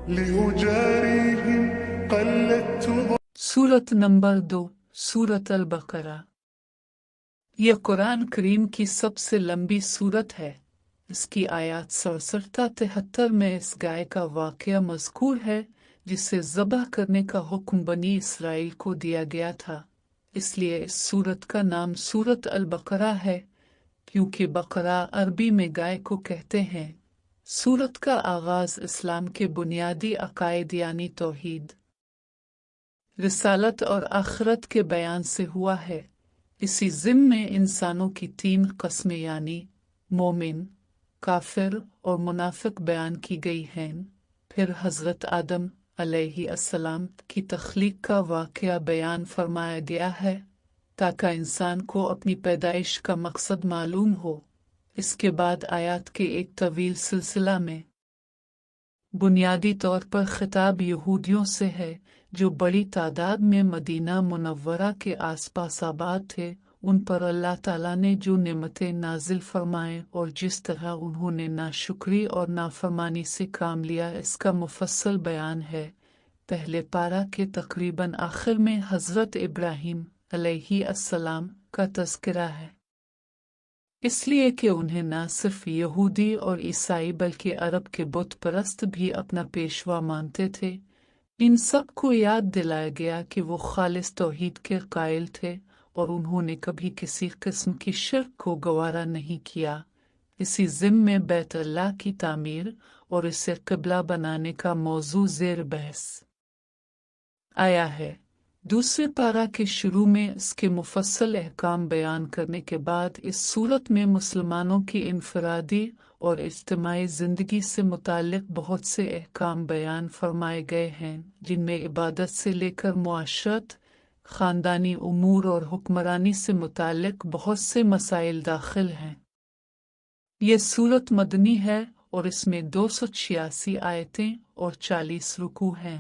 لأجاريهم قلدت सूरत number 2 सूरत अल-बकरा। यह कुरान करीम की सबसे लंबी सूरत है। इसकी आयत 67-73 में इस गाय का वाक़या मज़कूर है जिसे ज़बह करने का हुक्म बनी इसराइल को दिया गया था। इसलिए इस सूरत का नाम सूरत अल-बकरा है, क्योंकि बकरा अरबी में गाय को कहते हैं। सूरत का आगाज़ इस्लाम के बुनियादी अकायद यानी तौहीद, रिसालत और आखिरत के बयान से हुआ है। इसी ज़िम्न में इंसानों की 3 कस्में यानी मोमिन, काफिर और मुनाफिक बयान की गई हैं। फिर हज़रत आदम अलैहिस्सलाम की तख्लीक का वाक़या बयान फरमाया गया है ताकि इंसान को अपनी पैदाइश का मकसद मालूम हो। इसके बाद आयत के एक तवील सिलसिला में बुनियादी तौर पर खिताब यहूदियों से है जो बड़ी तादाद में मदीना मुनव्वरा के आसपास आबाद थे। उन पर अल्लाह ताला ने जो नेमतें नाजिल फरमाएं और जिस तरह उन्होंने नाशुक्री और नाफरमानी से काम लिया, इसका मुफस्सल बयान है। पहले पारा के तकरीबन आखिर में हज़रत इब्राहीम अलैहिस्सलाम का तज़किरा है, इसलिए कि उन्हें न सिर्फ यहूदी और ईसाई बल्कि अरब के बुत परस्त भी अपना पेशवा मानते थे। इन सब को याद दिलाया गया कि वो खालिस तौहीद के कायल थे और उन्होंने कभी किसी किस्म की शिर्क को गवारा नहीं किया। इसी ज़िम्न में बैत अल्लाह की तामीर और इसे क़िबला बनाने का मौजू ज़ेर बहस आया है। दूसरे पारा के शुरू में इसके मुफस्सल अहकाम बयान करने के बाद इस सूरत में मुसलमानों की इनफरादी और इज्तिमाई ज़िंदगी से मुताल्लिक़ बहुत से अहकाम बयान फरमाए गए हैं, जिनमें इबादत से लेकर मुआशरत, ख़ानदानी उमूर और हुक्मरानी से मुताल्लिक़ बहुत से मसाइल दाखिल हैं। यह सूरत मदनी है और इसमें 286 आयतें और 40 रुकू हैं।